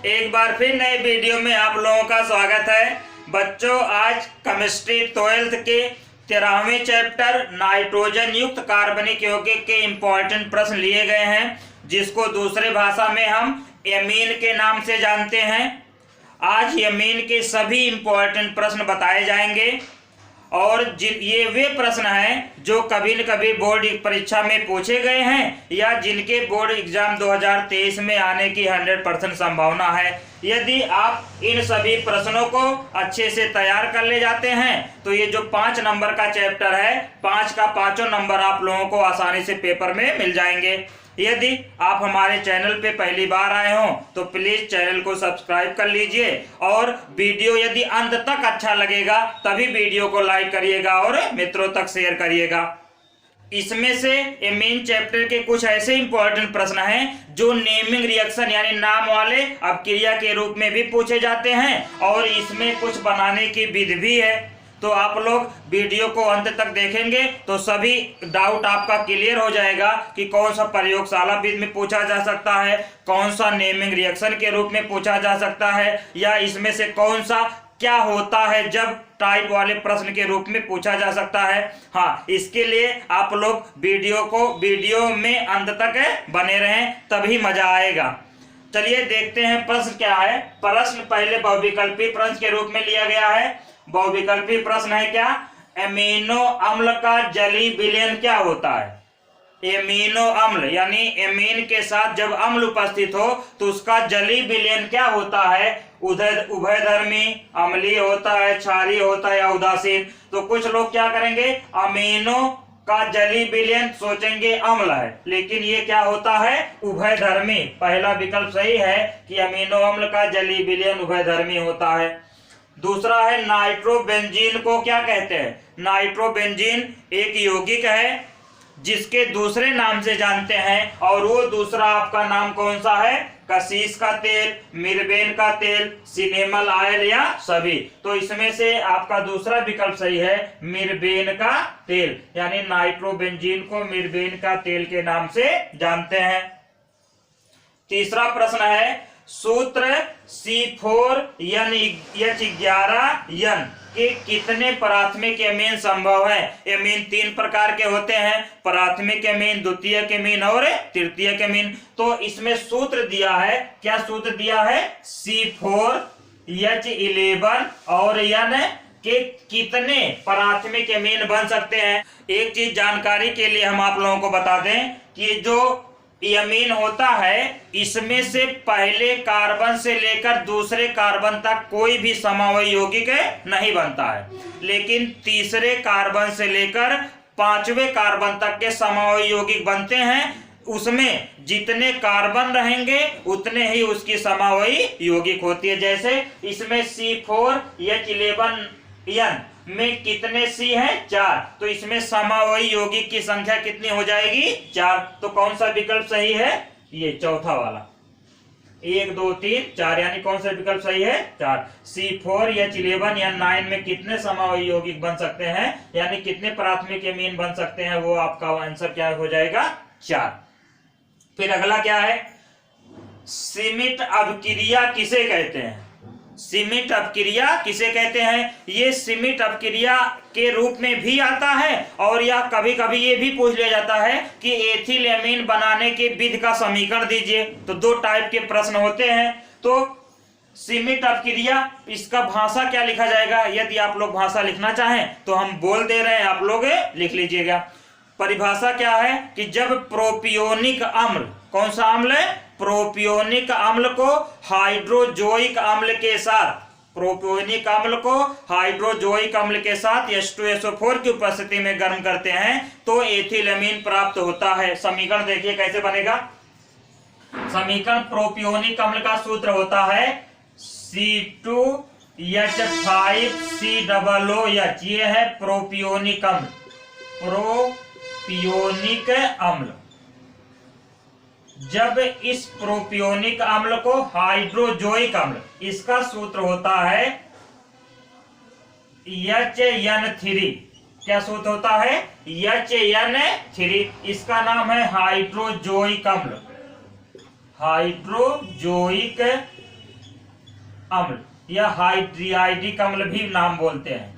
एक बार फिर नए वीडियो में आप लोगों का स्वागत है। बच्चों, आज केमिस्ट्री 12th के 13वें चैप्टर नाइट्रोजन युक्त कार्बनिक यौगिक के इम्पोर्टेंट प्रश्न लिए गए हैं, जिसको दूसरे भाषा में हम एमीन के नाम से जानते हैं। आज एमीन के सभी इम्पोर्टेंट प्रश्न बताए जाएंगे और ये वे प्रश्न हैं जो कभी न कभी बोर्ड परीक्षा में पूछे गए हैं या जिनके बोर्ड एग्जाम 2023 में आने की 100% संभावना है। यदि आप इन सभी प्रश्नों को अच्छे से तैयार कर ले जाते हैं तो ये जो 5 नंबर का चैप्टर है, 5 का 5 नंबर आप लोगों को आसानी से पेपर में मिल जाएंगे। यदि आप हमारे चैनल पे पहली बार आए हो तो प्लीज चैनल को सब्सक्राइब कर लीजिए और वीडियो यदि अंत तक अच्छा लगेगा तभी वीडियो को लाइक करिएगा और मित्रों तक शेयर करिएगा। इसमें से एमीन चैप्टर के कुछ ऐसे इंपॉर्टेंट प्रश्न हैं जो नेमिंग रिएक्शन यानी नाम वाले अपक्रिया के रूप में भी पूछे जाते हैं और इसमें कुछ बनाने की विधि भी है। तो आप लोग वीडियो को अंत तक देखेंगे तो सभी डाउट आपका क्लियर हो जाएगा कि कौन सा प्रयोगशाला विधि में पूछा जा सकता है, कौन सा नेमिंग रिएक्शन के रूप में पूछा जा सकता है, या इसमें से कौन सा क्या होता है जब टाइप वाले प्रश्न के रूप में पूछा जा सकता है। हाँ, इसके लिए आप लोग वीडियो में अंत तक बने रहें, तभी मजा आएगा। चलिए देखते हैं प्रश्न क्या है। प्रश्न पहले बहुविकल्पी प्रश्न के रूप में लिया गया है। बहुविकल्पी प्रश्न है क्या, एमिनो अम्ल का जलीय विलयन क्या होता है। एमिनो अम्ल यानी एमीन के साथ जब अम्ल उपस्थित हो तो उसका जलीय विलयन क्या होता है। उभयधर्मी, अम्लीय होता है, क्षारीय होता है या उदासीन। तो कुछ लोग क्या करेंगे, अमीनो का जलीय विलयन सोचेंगे अम्ल है, लेकिन ये क्या होता है, उभयधर्मी। पहला विकल्प सही है कि अमीनो अम्ल का जलीय विलयन उभयधर्मी होता है। दूसरा है नाइट्रोबेंजीन को क्या कहते हैं। नाइट्रोबेंजीन एक यौगिक है जिसके दूसरे नाम से जानते हैं, और वो दूसरा आपका नाम कौन सा है, कशीश का तेल, मिर्बेन का तेल, सिनेमल ऑयल या सभी। तो इसमें से आपका दूसरा विकल्प सही है, मिर्बेन का तेल, यानी नाइट्रोबेंजीन को मिर्बेन का तेल के नाम से जानते हैं। तीसरा प्रश्न है, सूत्र C4H11N के कितने प्राथमिक एमीन संभव है। एमीन 3 प्रकार के होते हैं, प्राथमिक एमीन, द्वितीयक एमीन और तृतीयक एमीन। तो इसमें सूत्र दिया है, क्या सूत्र दिया है, C4H11 और N के कितने प्राथमिक एमीन बन सकते हैं। एक चीज जानकारी के लिए हम आप लोगों को बता दें कि जो एमीन होता है इसमें से पहले कार्बन से लेकर दूसरे कार्बन तक कोई भी समवायी यौगिक नहीं बनता है, लेकिन तीसरे कार्बन से लेकर 5वें कार्बन तक के समवायी यौगिक बनते हैं। उसमें जितने कार्बन रहेंगे उतने ही उसकी समवायी यौगिक होती है। जैसे इसमें C4H11N में कितने सी हैं, 4। तो इसमें समवायी यौगिक की संख्या कितनी हो जाएगी, 4। तो कौन सा विकल्प सही है, ये चौथा वाला, 1 2 3 4, यानी कौन सा विकल्प सही है, 4। C4H11N9 में कितने समवायी यौगिक बन सकते हैं, यानी कितने प्राथमिक एमीन बन सकते हैं, वो आपका आंसर क्या हो जाएगा, 4। फिर अगला क्या है, सीमित अपक्रिया किसे कहते हैं। सीमित अपक्रिया किसे कहते हैं। ये सीमित अपक्रिया के रूप में भी आता है और या कभी कभी ये भी पूछ लिया जाता है कि एथिल एमीन बनाने के विधि का समीकरण दीजिए। तो 2 टाइप के प्रश्न होते हैं। तो सीमित अपक्रिया, इसका भाषा क्या लिखा जाएगा। यदि आप लोग भाषा लिखना चाहें तो हम बोल दे रहे हैं, आप लोग लिख लीजिएगा। परिभाषा क्या है कि जब प्रोपियोनिक अम्ल, कौन सा अम्ल है, प्रोपियोनिक अम्ल को हाइड्रोजोइक अम्ल के साथ, प्रोपियोनिक अम्ल को हाइड्रोजोइक अम्ल के साथ H2SO4 की उपस्थिति में गर्म करते हैं तो एथिल एमीन प्राप्त होता है। समीकरण देखिए कैसे बनेगा। समीकरण प्रोपियोनिक अम्ल का सूत्र होता है C2H5COOH। ये है प्रोपियोनिक अम्ल, प्रोपियोनिक अम्ल। जब इस प्रोपियोनिक अम्ल को हाइड्रोजोइक अम्ल, इसका सूत्र होता है HN3। क्या सूत्र होता है, HN3। इसका नाम है हाइड्रोजोइक अम्ल, हाइड्रोजोइक अम्ल या हाइड्रिक अम्ल भी नाम बोलते हैं।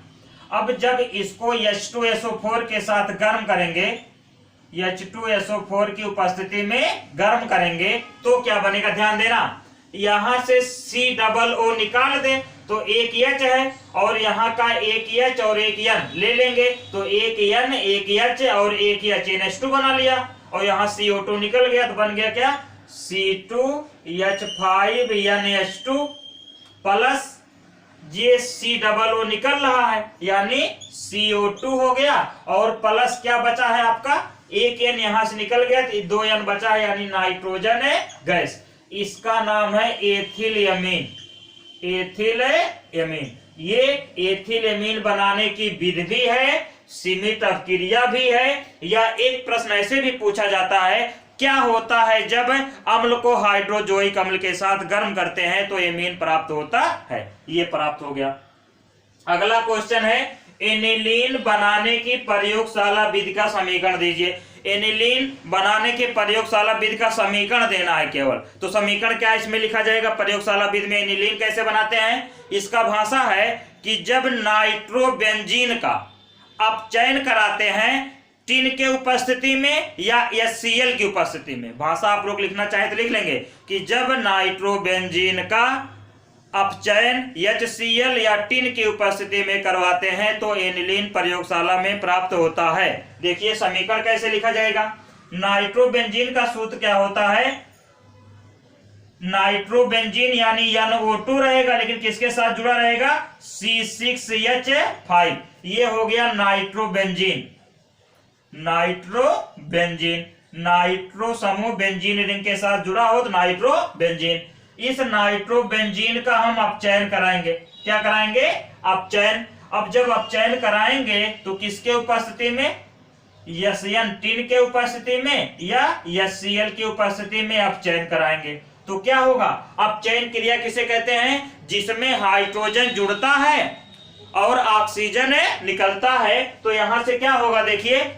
अब जब इसको H2SO4 के साथ गर्म करेंगे, H2SO4 की उपस्थिति में गर्म करेंगे तो क्या बनेगा, ध्यान देना। यहां से COO निकाल दे तो एक H है और यहाँ का एक H और एक N ले लेंगे तो एक N एक H और एक H NH2 बना लिया और यहाँ CO2 निकल गया तो बन गया क्या, C2H5NH2 प्लस ये COO निकल रहा है यानी CO2 हो गया और प्लस क्या बचा है आपका, एक N यहां से निकल गया तो 2 N बचा है यानी नाइट्रोजन है गैस। इसका नाम है एथिलएमीन। एथिलएमीन, ये एथिलएमीन बनाने की विधि भी है, सीमित अपक्रिया भी है। या एक प्रश्न ऐसे भी पूछा जाता है, क्या होता है जब अम्ल को हाइड्रोजोइक अम्ल के साथ गर्म करते हैं तो एमीन प्राप्त होता है। ये प्राप्त हो गया। अगला क्वेश्चन है, एनिलीन बनाने की प्रयोगशाला विधि का समीकरण दीजिए। एनिलीन बनाने के प्रयोगशाला विधि का समीकरण देना है केवल। तो समीकरण क्या इसमें लिखा जाएगा, प्रयोगशाला विधि में एनिलीन कैसे बनाते हैं। इसका भाषा है कि जब नाइट्रोबेंजीन का अपचयन कराते हैं टिन के उपस्थिति में या HCl की उपस्थिति में, भाषा आप लोग लिखना चाहें तो लिख लेंगे कि जब नाइट्रोबेंजीन का अपचयन HCl या टिन की उपस्थिति में करवाते हैं तो एनिलीन प्रयोगशाला में प्राप्त होता है। देखिए समीकरण कैसे लिखा जाएगा। नाइट्रोबेंजीन का सूत्र क्या होता है, नाइट्रोबेंजीन यानी NO2 रहेगा लेकिन किसके साथ जुड़ा रहेगा, C6H5। ये हो गया नाइट्रोबेंजीन। नाइट्रोबेंजीन, नाइट्रो समूह बेंजीन रिंग के साथ जुड़ा हो तो नाइट्रोबेंजीन। इस नाइट्रोबेंजीन का हम अपचयन कराएंगे। क्या कराएंगे, अपचयन। अब जब अपचयन कराएंगे तो किसके उपस्थिति में, SN टिन के उपस्थिति में या HCl की उपस्थिति में अपचयन कराएंगे। तो क्या होगा, अपचयन क्रिया किसे कहते हैं, जिसमें हाइड्रोजन जुड़ता है और ऑक्सीजन निकलता है। तो यहां से क्या होगा, देखिए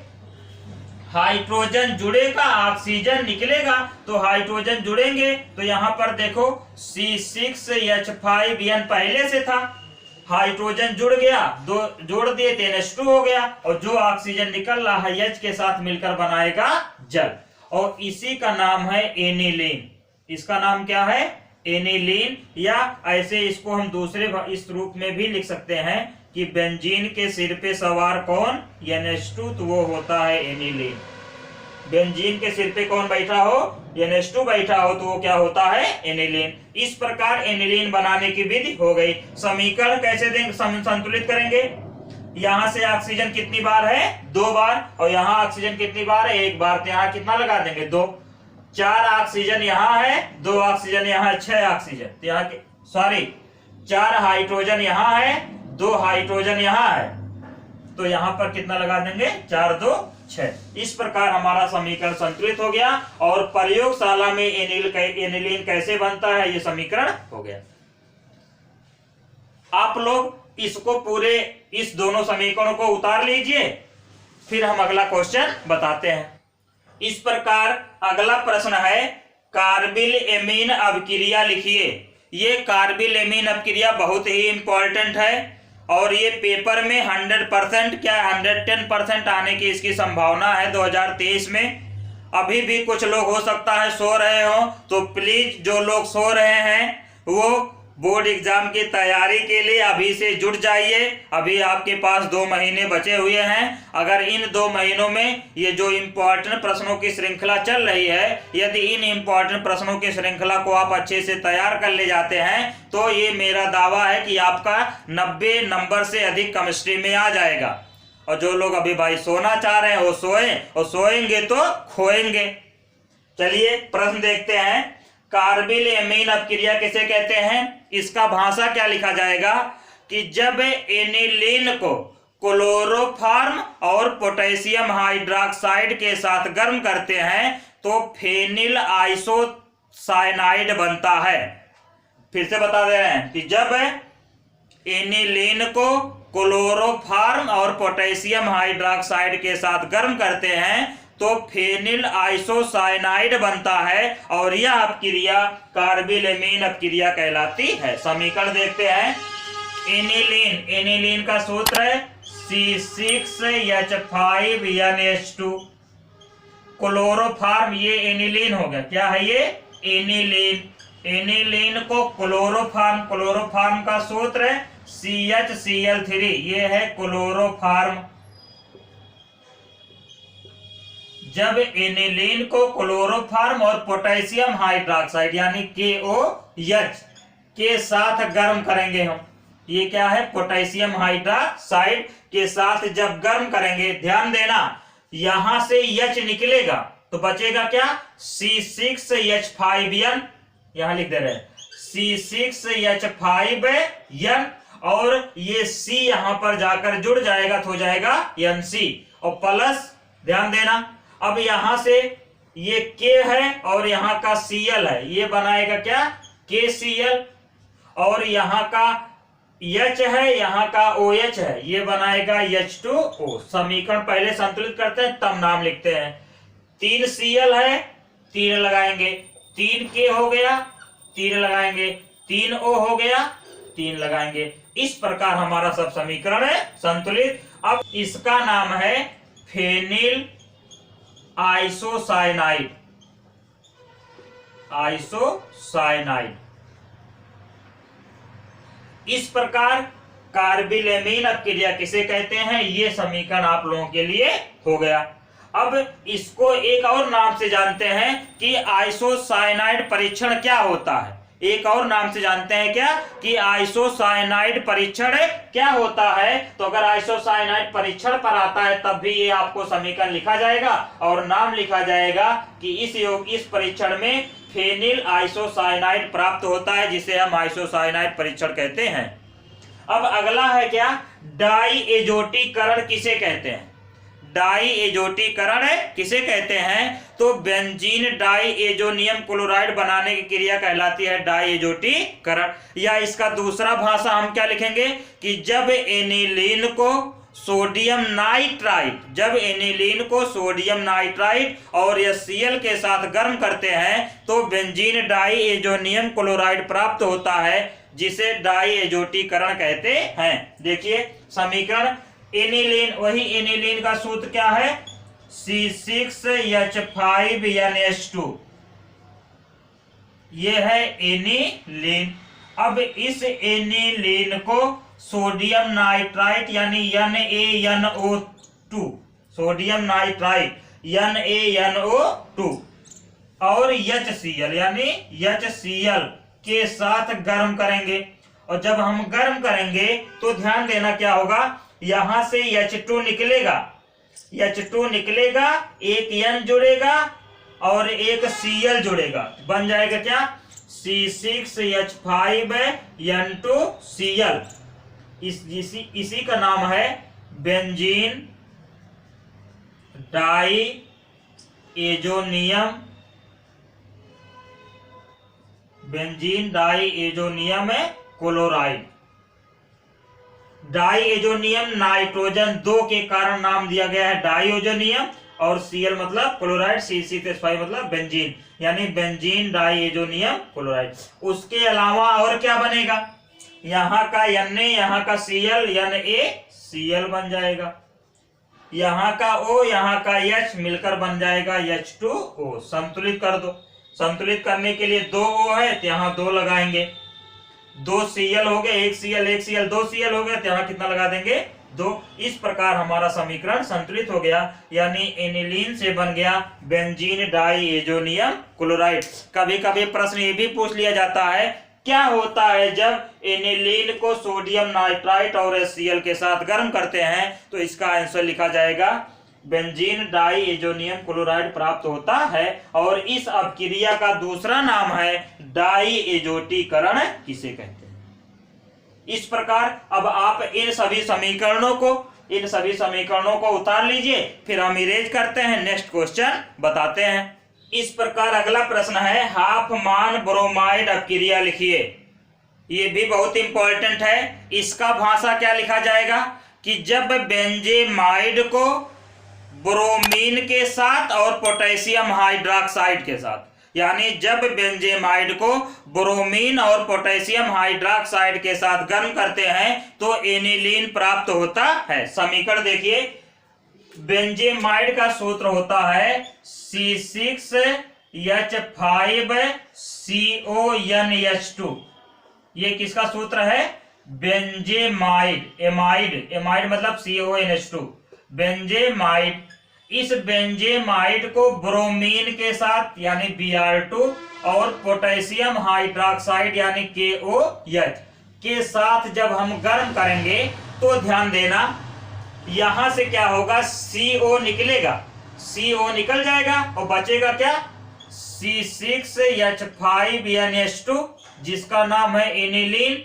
हाइड्रोजन जुड़ेगा ऑक्सीजन निकलेगा तो हाइड्रोजन जुड़ेंगे तो यहां पर देखो C6H5N पहले से था, हाइड्रोजन जुड़ गया, दो जोड़ दिए तो NH2 हो गया और जो ऑक्सीजन निकल रहा है H के साथ मिलकर बनाएगा जल और इसी का नाम है एनिलीन। इसका नाम क्या है, एनिलीन। या ऐसे इसको हम दूसरे इस रूप में भी लिख सकते हैं कि बेंजीन के सिर पे सवार कौन, NH2, तो वो होता है एनिलीन। बेंजीन के सिर पे कौन बैठा हो, NH2 बैठा हो तो वो क्या होता है, एनिलीन। इस प्रकार एनिलीन बनाने की विधि हो गई। समीकरण कैसे देंगे, संतुलित करेंगे। यहां से ऑक्सीजन कितनी बार है, 2 बार और यहाँ ऑक्सीजन कितनी बार है, 1 बार। तो यहाँ कितना लगा देंगे, 2। 4 ऑक्सीजन यहाँ है, 2 ऑक्सीजन यहाँ, 6 ऑक्सीजन। तो यहाँ 4 हाइड्रोजन यहाँ है, 2 हाइड्रोजन यहाँ है तो यहाँ पर कितना लगा देंगे, 4 2 6। इस प्रकार हमारा समीकरण संतुलित हो गया और प्रयोगशाला में एनिलीन कैसे बनता है ये समीकरण हो गया। आप लोग इसको पूरे इस दोनों समीकरणों को उतार लीजिए, फिर हम अगला क्वेश्चन बताते हैं। इस प्रकार अगला प्रश्न है, कार्बिल एमीन अपक्रिया लिखिए। ये कार्बिल एमीन अपक्रिया बहुत ही इंपॉर्टेंट है और ये पेपर में 100% क्या 110% आने की इसकी संभावना है 2023 में। अभी भी कुछ लोग हो सकता है सो रहे हो, तो प्लीज जो लोग सो रहे हैं वो बोर्ड एग्जाम की तैयारी के लिए अभी से जुट जाइए। अभी आपके पास 2 महीने बचे हुए हैं। अगर इन 2 महीनों में ये जो इम्पोर्टेंट प्रश्नों की श्रृंखला चल रही है, यदि इन इम्पोर्टेंट प्रश्नों की श्रृंखला को आप अच्छे से तैयार कर ले जाते हैं तो ये मेरा दावा है कि आपका 90 नंबर से अधिक केमिस्ट्री में आ जाएगा। और जो लोग अभी भाई सोना चाह रहे हैं वो सोएं, और सोएंगे तो खोएंगे। चलिए प्रश्न देखते हैं, कार्बिल एमीन अपक्रिया किसे कहते हैं। इसका भाषा क्या लिखा जाएगा कि जब एनिलीन को क्लोरोफॉर्म और पोटेशियम हाइड्रोक्साइड के साथ गर्म करते हैं तो फेनिल आइसोसाइनाइड बनता है। फिर से बता दे रहे हैं कि जब एनिलीन को क्लोरोफॉर्म और पोटेशियम हाइड्रोक्साइड के साथ गर्म करते हैं तो फेनिल आइसोसाइनाइड बनता है और यह अपक्रिया कार्बिलेमीन अपक्रिया कहलाती है। समीकरण देखते हैं। एनिलीन, एनिलीन का सूत्र है C6H5NH2। क्लोरोफार्म, ये एनिलीन हो गया। क्या है ये? एनिलीन। एनिलीन को क्लोरोफार्म, क्लोरोफार्म का सूत्र है CHCl3। ये है क्लोरोफार्म। जब एनिलीन को क्लोरोफार्म और पोटेशियम हाइड्रोक्साइड यानी KOH के साथ गर्म करेंगे हम, ये क्या है? पोटेशियम हाइड्रोक्साइड के साथ जब गर्म करेंगे, ध्यान देना, यहां से H निकलेगा तो बचेगा क्या? C6H5N, यहां लिख दे रहे हैं C6H5N, और ये C यहां पर जाकर जुड़ जाएगा तो हो जाएगा NC और प्लस, ध्यान देना, अब यहां से ये K है और यहां का Cl है, ये बनाएगा क्या? KCl, और यहां का H है, यहां का OH है, ये बनाएगा H2O। समीकरण पहले संतुलित करते हैं तब नाम लिखते हैं। 3 Cl है, 3 लगाएंगे, 3 K हो गया, 3 लगाएंगे, 3 O हो गया, 3 लगाएंगे। इस प्रकार हमारा सब समीकरण है संतुलित। अब इसका नाम है फेनिल आइसोसाइनाइड, आइसोसाइनाइड। इस प्रकार कार्बिलेमीन अपक्रिया किसे कहते हैं, ये समीकरण आप लोगों के लिए हो गया। अब इसको एक और नाम से जानते हैं कि आइसोसाइनाइड परीक्षण क्या होता है। एक और नाम से जानते हैं क्या कि आइसोसाइनाइड परीक्षण क्या होता है। तो अगर आइसोसाइनाइड परीक्षण पर आता है तब भी ये आपको समीकरण लिखा जाएगा और नाम लिखा जाएगा कि इस परीक्षण में फेनिल आइसोसाइनाइड प्राप्त होता है, जिसे हम आइसोसाइनाइड परीक्षण कहते हैं। अब अगला है क्या? डाई एजोटीकरण किसे कहते हैं? डाई एजोटीकरण किसे कहते हैं? तो बेंजीन डाई एजोनियम क्लोराइड बनाने की क्रिया कहलाती है डाई एजोटीकरण। या इसका दूसरा भाषा हम क्या लिखेंगे कि जब एनिलीन को सोडियम नाइट्राइट, जब एनिलीन को सोडियम नाइट्राइट और HCl के साथ गर्म करते हैं तो बेंजीन डाई एजोनियम क्लोराइड प्राप्त होता है, जिसे डाई एजोटीकरण कहते हैं। देखिए समीकरण, एनिलीन, वही एनिलीन का सूत्र क्या है? C6H5NH2, ये है एनिलीन। अब इस एनिलीन को सोडियम नाइट्राइट यानी NaNO2, सोडियम नाइट्राइट NaNO2 और HCl यानी HCl के साथ गर्म करेंगे। और जब हम गर्म करेंगे तो ध्यान देना क्या होगा, यहां से H2 निकलेगा, H2 निकलेगा, एक N जुड़ेगा और एक Cl जुड़ेगा, बन जाएगा क्या? C6H5N2Cl। इसी का नाम है benzene diazonium, benzene diazonium chloride. Diazonium nitrogen 2 के कारण नाम दिया गया है डाई एजोनियम, और Cl मतलब क्लोराइड, C6H5 मतलब बेंजीन, यानी बेंजीन डाई एजोनियम क्लोराइड। उसके अलावा और क्या बनेगा? यहाँ का Na, यहाँ का Cl, NaCl बन जाएगा, यहाँ का O, यहाँ का H मिलकर बन जाएगा H2O। संतुलित कर दो। संतुलित करने के लिए 2 O है तो यहाँ 2 लगाएंगे, 2 Cl हो गए, 1 Cl 1 Cl 2 Cl हो गए तो यहाँ कितना लगा देंगे? 2। इस प्रकार हमारा समीकरण संतुलित हो गया, यानी एनिलीन से बन गया बेंजीन डाई एजोनियम क्लोराइड। कभी कभी प्रश्न ये भी पूछ लिया जाता है, क्या होता है जब एनिलीन को सोडियम नाइट्राइट और HCl के साथ गर्म करते हैं? तो इसका आंसर लिखा जाएगा बेंजीन डाई एजोनियम क्लोराइड प्राप्त होता है, और इस अपक्रिया का दूसरा नाम है डाई एजोटीकरण किसे कहते हैं। इस प्रकार अब आप इन सभी समीकरणों को उतार लीजिए, फिर हम इरेज करते हैं, नेक्स्ट क्वेश्चन बताते हैं। इस प्रकार अगला प्रश्न है, हाफमान ब्रोमाइड अपक्रिया लिखिए। ये भी बहुत इंपॉर्टेंट है। इसका भाषा क्या लिखा जाएगा कि जब बेंजेमाइड को ब्रोमीन के साथ और पोटेशियम हाइड्रोक्साइड के साथ। यानी जब बेंजेमाइड को ब्रोमीन और पोटेशियम हाइड्रोक्साइड के साथ गर्म करते हैं तो एनिलीन प्राप्त होता है। समीकरण देखिए, बेंजेमाइड का सूत्र होता है C6H5CONH2। ये किसका सूत्र है? बेंजेमाइड। एमाइड मतलब CONH2। बेंजेमाइड, इस बेंजेमाइड को ब्रोमीन के साथ यानी Br2 और पोटेशियम हाइड्रोक्साइड यानी KOH के साथ जब हम गर्म करेंगे तो ध्यान देना, यहां से क्या होगा, CO निकलेगा, CO निकल जाएगा और बचेगा क्या, C6H5NH2 जिसका नाम है एनिलीन,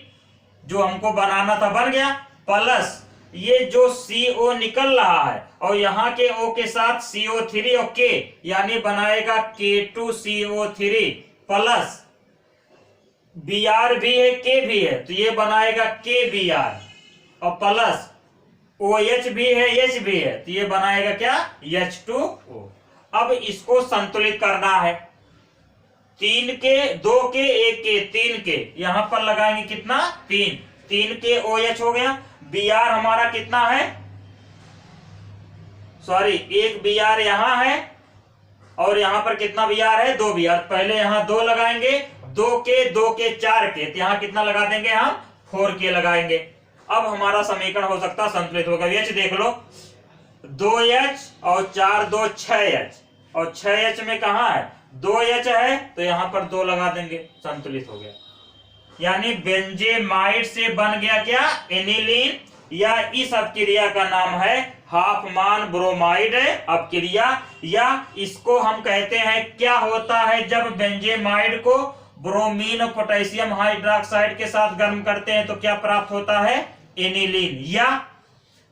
जो हमको बनाना था बन गया, प्लस ये जो CO निकल रहा है और यहाँ के O के साथ CO3 और K यानी बनाएगा K2CO3 प्लस Br भी है K भी है तो ये बनाएगा KBr और प्लस OH भी है H भी है तो ये बनाएगा क्या, H2O। अब इसको संतुलित करना है, 3 के 2 के 1 के 3 के यहां पर लगाएंगे कितना, 3 के OH हो गया। Br हमारा कितना है, सॉरी 1 Br यहां है और यहां पर कितना Br है, 2 Br। पहले यहां 2 लगाएंगे, 2 के 4 के तो यहां कितना लगा देंगे हम, 4 के लगाएंगे। अब हमारा समीकरण हो सकता संतुलित होगा। H देख लो, 2H और 4 2 6H और 6H में कहा है, 2H है तो यहां पर 2 लगा देंगे, संतुलित हो गया। यानी बेंजेमाइड से बन गया क्या, एनिलीन, या इस अपक्रिया का नाम है हाफमान ब्रोमाइड अपक्रिया, या इसको हम कहते हैं क्या होता है जब बेंजेमाइड को ब्रोमीन और पोटेशियम हाइड्रोक्साइड के साथ गर्म करते हैं तो क्या प्राप्त होता है, एनिलीन। या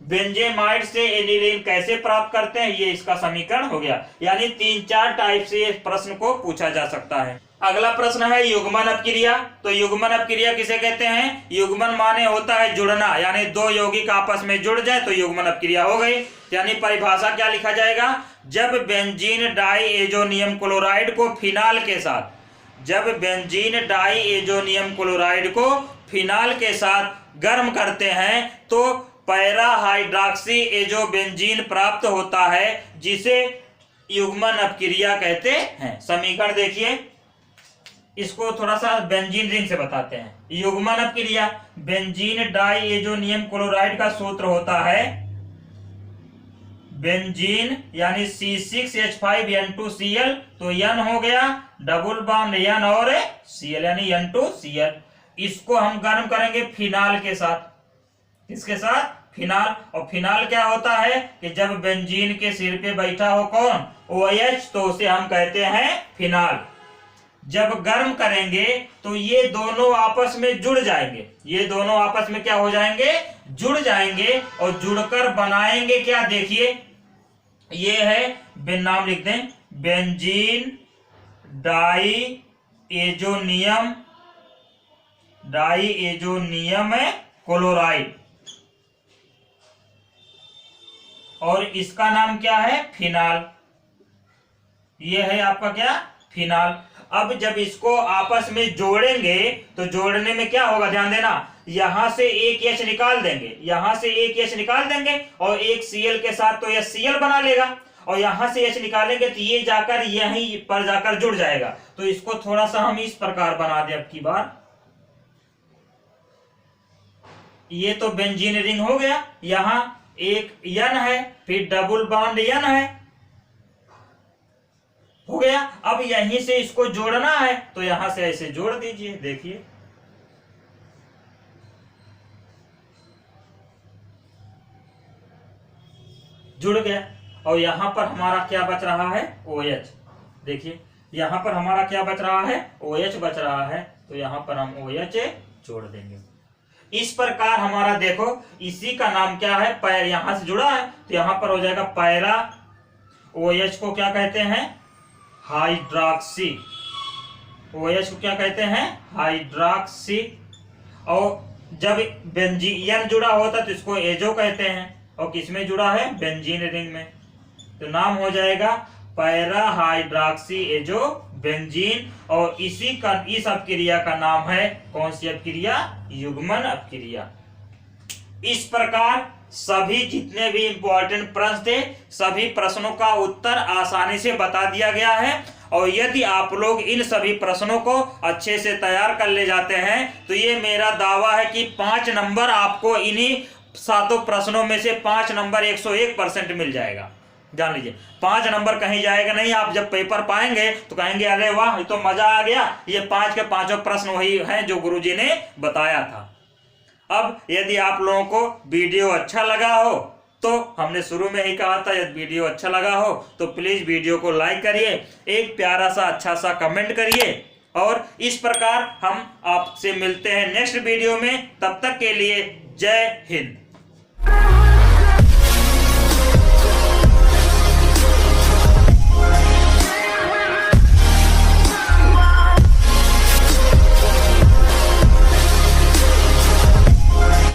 बेंजेमाइड से एनिलीन कैसे प्राप्त करते हैं, ये इसका समीकरण हो गया। यानी 3-4 टाइप से इस प्रश्न को पूछा जा सकता है। अगला प्रश्न है युग्मन अपक्रिया। तो युग्मन अपक्रिया किसे कहते हैं, युग्मन माने होता है जुड़ना, यानी 2 यौगिक आपस में जुड़ जाए तो युग्मन अपक्रिया हो गई। यानी परिभाषा क्या लिखा जाएगा, जब बेंजीन डाइएजोनियम क्लोराइड को फिनाल के साथ, जब बेंजीन डाइएजोनियम क्लोराइड को फिनाल के साथ गर्म करते हैं तो पैरा हाइड्रोक्सी एजोबेंजीन प्राप्त होता है, जिसे युग्मन अपक्रिया कहते हैं। समीकरण देखिए, इसको थोड़ा सा बेंजीन रिंग से बताते हैं। युग्मन अपक्रिया, बेंजीन डाइएजोनियम क्लोराइड का सूत्र होता है बेंजीन यानी C6H5N2Cl, तो N हो गया, डबल बॉन्ड N और Cl यानी N2Cl। इसको हम गर्म करेंगे फिनाल के साथ, किसके साथ, फिनाल। और फिनाल क्या होता है कि जब बेंजीन के सिर पे बैठा हो कौन, OH, तो उसे हम कहते हैं फिनाल। जब गर्म करेंगे तो ये दोनों आपस में जुड़ जाएंगे, ये दोनों आपस में क्या हो जाएंगे, जुड़ जाएंगे और जुड़कर बनाएंगे क्या, देखिए ये है, नाम लिख दें, बेंजीन डाइएजोनियम क्लोराइड, और इसका नाम क्या है, फिनाल। ये है आपका क्या, फिनाल। अब जब इसको आपस में जोड़ेंगे तो जोड़ने में क्या होगा, ध्यान देना, यहां से एक H निकाल देंगे, यहां से एक H निकाल देंगे और एक Cl के साथ तो यह Cl बना लेगा, और यहां से H निकालेंगे तो ये जाकर यहीं पर जाकर जुड़ जाएगा। तो इसको थोड़ा सा हम इस प्रकार बना दें अब की बार, ये तो बेंजीन रिंग हो गया, यहां एक N है, फिर डबल बॉन्ड N है, हो गया। अब यहीं से इसको जोड़ना है तो यहां से ऐसे जोड़ दीजिए, देखिए जुड़ गया। और यहां पर हमारा क्या बच रहा है, OH। देखिए यहां पर हमारा क्या बच रहा है, OH बच रहा है, तो यहां पर हम OH जोड़ देंगे। इस प्रकार हमारा देखो, इसी का नाम क्या है, पैर, यहां से जुड़ा है तो यहां पर हो जाएगा पैरा, OH को क्या कहते हैं, हाइड्रोक्सी, OH को क्या कहते हैं, हाइड्रोक्सी। और जब बेंजीन जुड़ा होता तो इसको एजो कहते हैं, और किसमें जुड़ा है, बेंजीन रिंग में। तो नाम हो जाएगा पैरा हाइड्रॉक्सी एजोबेंजीन, और इस अपक्रिया का नाम है कौन सी अपक्रिया? युग्मन अपक्रिया। इस प्रकार सभी जितने भी इंपॉर्टेंट प्रश्न थे सभी प्रश्नों का उत्तर आसानी से बता दिया गया है, और यदि आप लोग इन सभी प्रश्नों को अच्छे से तैयार कर ले जाते हैं तो ये मेरा दावा है कि 5 नंबर आपको इन्हीं 7 प्रश्नों में से 5 नंबर 101% मिल जाएगा। जान लीजिए 5 नंबर कहीं जाएगा नहीं। आप जब पेपर पाएंगे तो कहेंगे अरे वाह ये तो मजा आ गया, ये 5 के 5 प्रश्न वही हैं जो गुरुजी ने बताया था। अब यदि आप लोगों को वीडियो अच्छा लगा हो तो हमने शुरू में ही कहा था, यदि वीडियो अच्छा लगा हो तो प्लीज वीडियो को लाइक करिए, एक प्यारा सा अच्छा सा कमेंट करिए, और इस प्रकार हम आपसे मिलते हैं नेक्स्ट वीडियो में। तब तक के लिए जय हिंद।